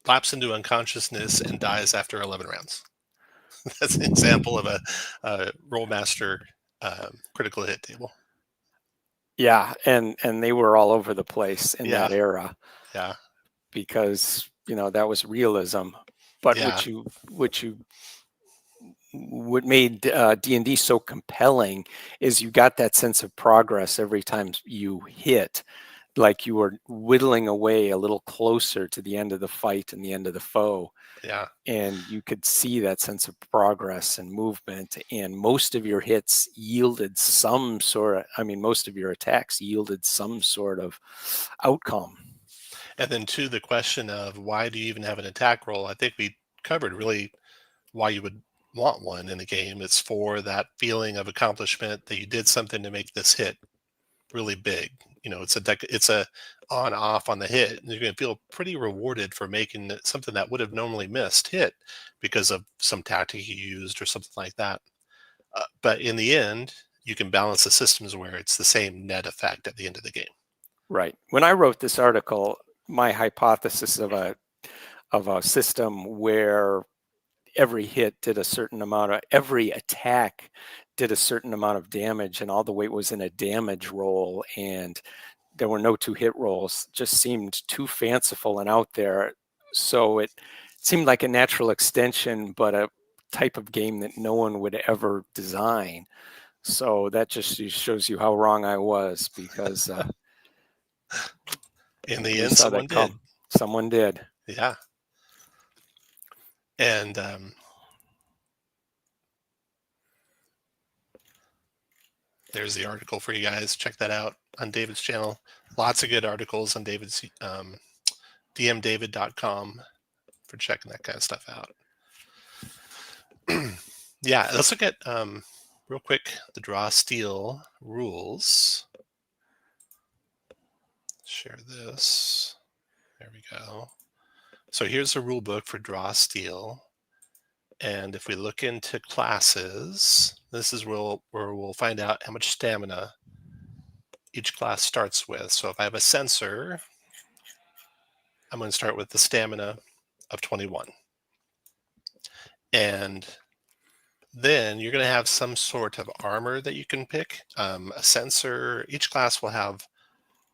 lapse into unconsciousness and dies after 11 rounds. That's an example of a Rollmaster critical hit table. Yeah, and they were all over the place in Yeah, that era, yeah, because that was realism. But yeah, what made D&D so compelling is you got that sense of progress every time you hit, like you were whittling away a little closer to the end of the fight and the end of the foe. yeah. And you could see that sense of progress and movement, and most of your hits yielded some sort of, most of your attacks yielded some sort of outcome. And then to the question of why do you even have an attack roll, I think we covered really why you would want one in a game. It's for that feeling of accomplishment that you did something to make this hit really big. It's a on off on the hit, and you're going to feel pretty rewarded for making something that would have normally missed hit because of some tactic you used or something like that. But in the end, you can balance the systems where it's the same net effect at the end of the game. Right. When I wrote this article, my hypothesis of a system where every hit did a certain amount of, every attack did a certain amount of damage, and all the weight was in a damage roll, and there were no two hit rolls, just seemed too fanciful and out there. So it seemed like a natural extension, but a type of game that no one would ever design. So that just shows you how wrong I was, because In the we end, saw someone that come. did. Someone did. Yeah. And there's the article for you guys. Check that out on David's channel. Lots of good articles on David's dmdavid.com for checking that kind of stuff out. Yeah, let's look at real quick the draw steal rules. Share this. There we go. So here's the rule book for draw steal. And if we look into classes, this is where we'll find out how much stamina each class starts with. So if I have a sensor, I'm going to start with the stamina of 21. And then you're going to have some sort of armor that you can pick. A sensor, each class will have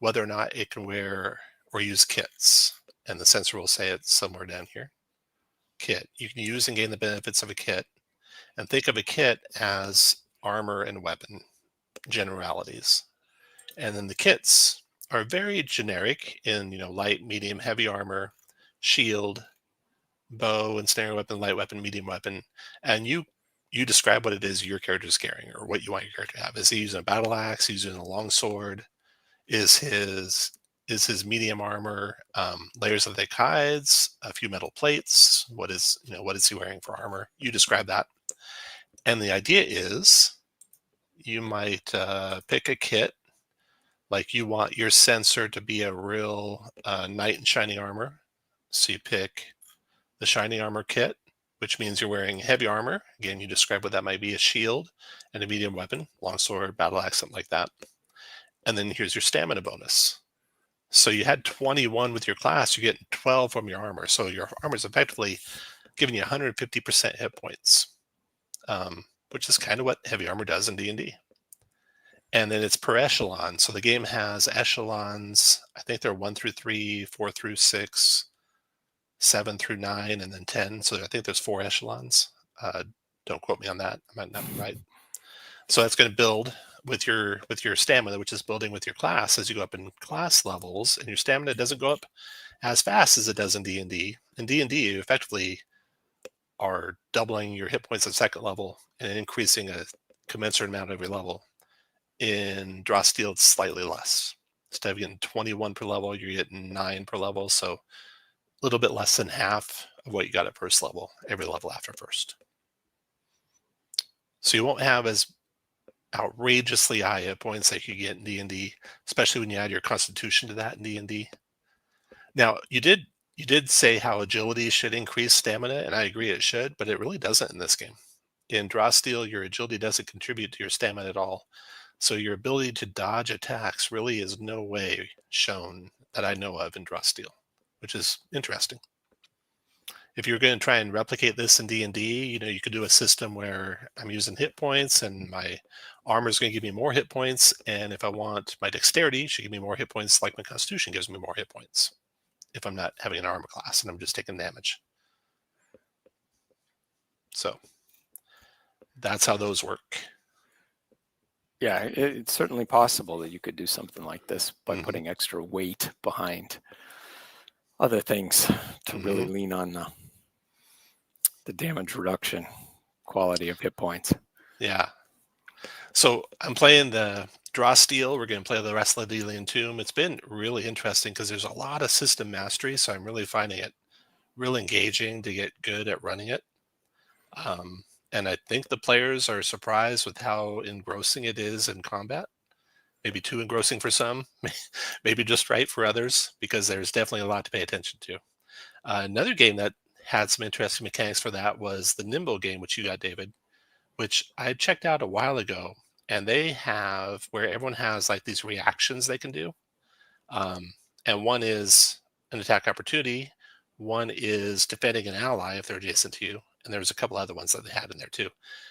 whether or not it can wear or use kits. And the sensor will say it's somewhere down here. Kit. You can use and gain the benefits of a kit. And think of a kit as armor and weapon generalities. And then the kits are very generic in, light, medium, heavy armor, shield, bow and snare weapon, light weapon, medium weapon. And you describe what it is your character is carrying or what you want your character to have. Is he using a battle axe? Is he using a long sword? Is his medium armor layers of thick hides, a few metal plates? What is he wearing for armor? You describe that. And the idea is you might pick a kit, like you want your sensor to be a real knight in shining armor. So you pick the shining armor kit, which means you're wearing heavy armor. Again, you describe what that might be: a shield and a medium weapon, longsword, battle axe, something like that. And then here's your stamina bonus. So you had 21 with your class, you're getting 12 from your armor. So your armor is effectively giving you 150% hit points, which is kind of what heavy armor does in D&D. And then it's per echelon. So the game has echelons. I think they're 1 through 3, 4 through 6, 7 through 9, and then 10. So I think there's 4 echelons. Don't quote me on that. I might not be right. So that's going to build with your stamina, which is building with your class as you go up in class levels, and your stamina doesn't go up as fast as it does in D&D. In D&D, you effectively are doubling your hit points at second level and increasing a commensurate amount every level. In Draw Steel, it's slightly less. Instead of getting 21 per level, you're getting 9 per level. So a little bit less than half of what you got at first level, every level after first. So you won't have as outrageously high hit points like you get in D&D, especially when you add your constitution to that in D&D. Now, you did say how agility should increase stamina, and I agree it should, but it really doesn't in this game. In Draw Steel, your agility doesn't contribute to your stamina at all. So your ability to dodge attacks really is no way shown that I know of in Draw Steel, which is interesting. If you're going to try and replicate this in D&D, you could do a system where I'm using hit points and my armor is going to give me more hit points. And if I want my dexterity, it should give me more hit points, like my constitution gives me more hit points if I'm not having an armor class and I'm just taking damage. So that's how those work. Yeah, it's certainly possible that you could do something like this by putting extra weight behind other things to really lean on the damage reduction quality of hit points. Yeah. So I'm playing the Draw Steel. We're going to play the rest of the Delian Tomb. It's been really interesting because there's a lot of system mastery. So I'm really finding it real engaging to get good at running it. And I think the players are surprised with how engrossing it is in combat. Maybe too engrossing for some, maybe just right for others, because there's definitely a lot to pay attention to. Another game that had some interesting mechanics for that was the Nimble game, which you got, David, which I checked out a while ago. And they have where everyone has like these reactions they can do. And one is an attack opportunity. One is defending an ally if they're adjacent to you. And there's a couple other ones that they had in there too.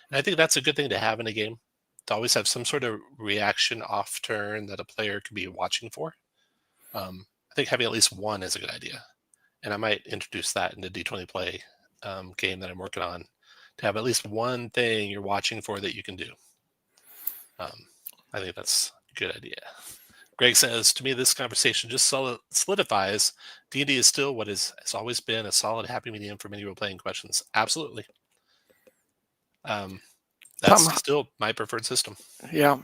And I think that's a good thing to have in a game, to always have some sort of reaction off turn that a player could be watching for. I think having at least one is a good idea. And I might introduce that in the d20play game that I'm working on, to have at least one thing you're watching for that you can do. I think that's a good idea. Greg says, to me, this conversation just solidifies D&D is still what has always been a solid, happy medium for many role-playing questions. Absolutely. That's Tom, still my preferred system. yeah,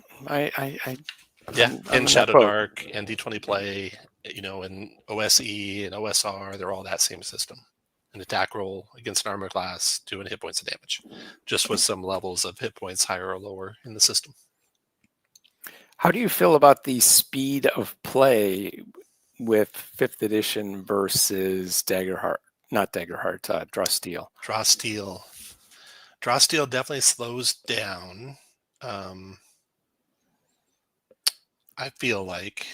Yeah, I'm and in that Shadow boat. Dark and D20play, and OSE and OSR, they're all that same system. An attack roll against an armor class, doing hit points of damage, just with some levels of hit points higher or lower in the system. How do you feel about the speed of play with 5th edition versus Daggerheart? Not Daggerheart, Draw Steel. Draw Steel. Draw Steel definitely slows down. I feel like,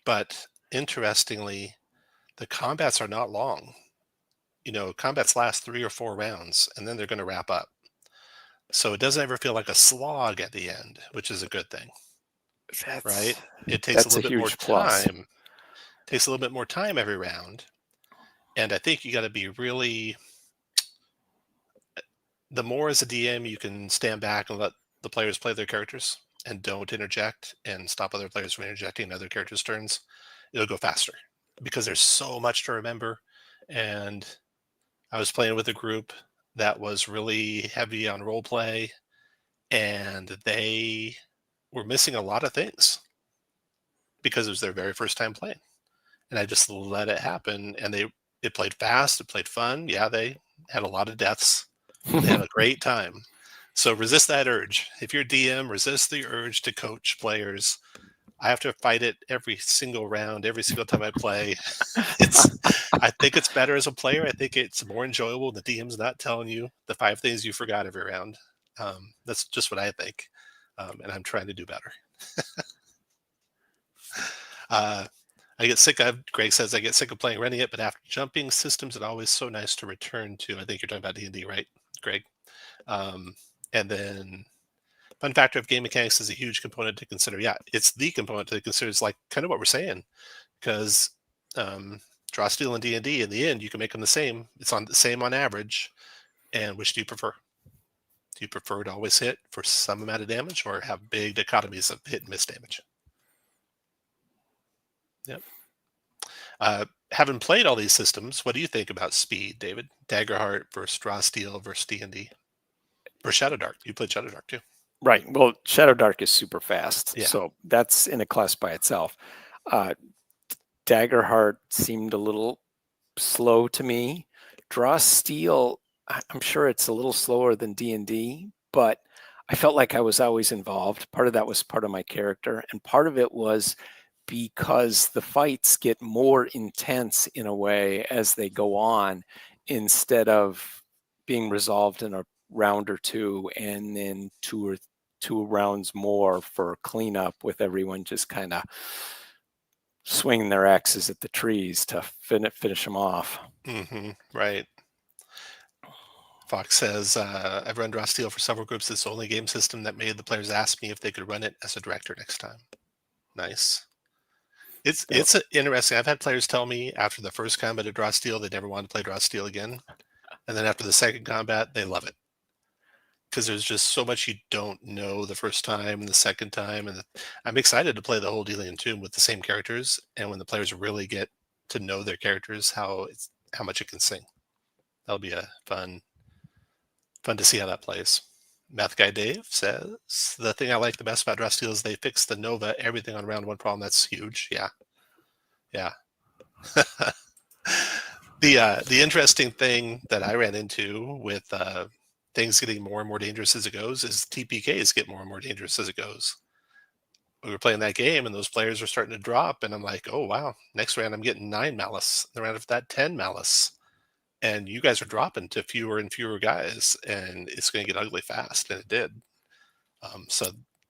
but interestingly, the combats are not long. Combats last 3 or 4 rounds, and then they're going to wrap up. So it doesn't ever feel like a slog at the end, which is a good thing, right? It takes a That's a little bit more huge plus. time. Takes a little bit more time every round, and I think you got to be really. The more as a DM you can stand back and let the players play their characters and don't interject and stop other players from interjecting in other characters' turns, it'll go faster because there's so much to remember. And I was playing with a group that was really heavy on role play, and they were missing a lot of things because it was their very first time playing. And I just let it happen, and it played fast, it played fun. Yeah, they had a lot of deaths. They had a great time. So resist that urge. If you're DM, resist the urge to coach players. I have to fight it every single round, every single time I play. I think it's better as a player. I think it's more enjoyable. The DM's not telling you the 5 things you forgot every round. That's just what I think, and I'm trying to do better. I get sick of. Greg says I get sick of playing running it, but after jumping systems, it's always so nice to return to. I think you're talking about D&D, right, Greg? And then fun factor of game mechanics is a huge component to consider. Yeah, it's the component to consider. It's like kind of what we're saying, because draw steel and D&D in the end you can make them the same. It's on the same on average. And which do you prefer? Do you prefer to always hit for some amount of damage or have big dichotomies of hit and miss damage? Yep. Having played all these systems, what do you think about speed, David? Daggerheart versus Draw Steel versus D&D. Or Shadow Dark. You played Shadow Dark too. Right. Well, Shadow Dark is super fast. Yeah. So that's in a class by itself. Daggerheart seemed a little slow to me. Draw Steel, I'm sure it's a little slower than D&D, but I felt like I was always involved. Part of that was part of my character, and part of it was because the fights get more intense in a way as they go on, instead of being resolved in a round or two and then two rounds more for cleanup, with everyone just kind of swinging their axes at the trees to finish them off. Right. Fox says, I've run Draw Steel for several groups. It's the only game system that made the players ask me if they could run it as a director next time. Nice. It's interesting. I've had players tell me after the first combat of Draw Steel, they never wanted to play Draw Steel again. And then after the second combat, they love it. Because there's just so much you don't know the first time and the second time. And I'm excited to play the whole Delian Tomb with the same characters. And when the players really get to know their characters, how much it can sing. That'll be a fun to see how that plays. Math Guy Dave says, the thing I like the best about Draw Steel is they fixed the Nova everything on round 1 problem. That's huge. Yeah. The interesting thing that I ran into with things getting more and more dangerous as it goes is TPKs get more and more dangerous as it goes. We were playing that game and those players were starting to drop, and I'm like, oh wow, next round I'm getting 9 malice. The round after that 10 malice. And you guys are dropping to fewer and fewer guys, and it's going to get ugly fast, and it did. So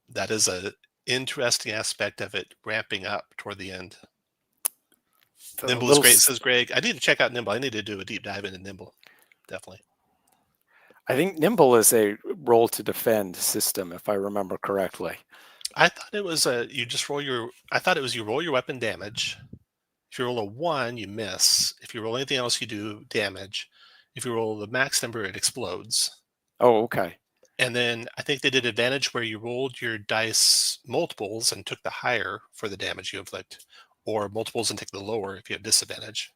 that is a interesting aspect of it ramping up toward the end. Nimble is great, says Greg. I need to check out Nimble. I need to do a deep dive into Nimble. Definitely. I think Nimble is a roll to defend system, if I remember correctly. I thought it was you just roll your. I thought it was you roll your weapon damage. If you roll a 1, you miss. If you roll anything else, you do damage. If you roll the max number, it explodes. Oh, okay. And then I think they did advantage where you rolled your dice multiples and took the higher for the damage you inflict, or multiples and take the lower if you have disadvantage.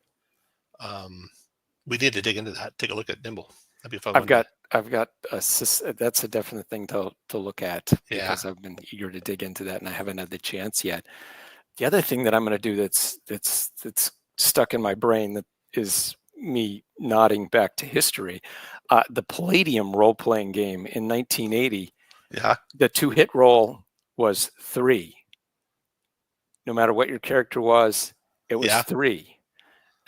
We need to dig into that. Take a look at Nimble. That'd be a fun one. I've got that's a definite thing to look at, because I've been eager to dig into that and I haven't had the chance yet. The other thing that I'm going to do that's stuck in my brain that is me nodding back to history, the Palladium role-playing game in 1980. Yeah. The 2-hit roll was 3. No matter what your character was, it was 3.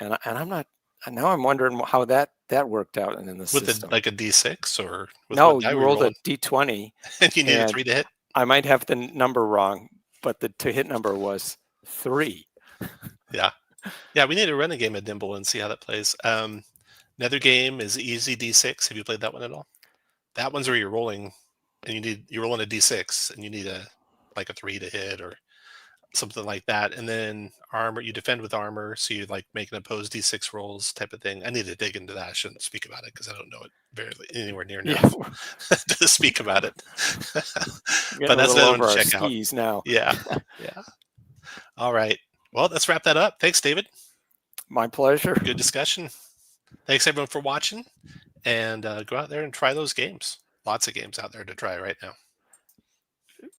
And I'm not. Now I'm wondering how that worked out in the system. With like a D6 or with no, what die you were rolled rolling? a D20 and you needed 3 to hit. I might have the number wrong, but the to-hit number was 3. Yeah. We need to run a game of Nimble and see how that plays. Another game is Easy D6. Have you played that one at all? That one's where you're rolling, and you're rolling a D6, and you need a 3 to hit or something like that. And then armor, you defend with armor, so you like make an opposed D6 rolls type of thing. I need to dig into that. I shouldn't speak about it because I don't know it anywhere near enough to speak about it. But that's another one to check out now. Yeah. All right. Well, let's wrap that up. Thanks, David. My pleasure. Good discussion. Thanks everyone for watching, and go out there and try those games. Lots of games out there to try right now.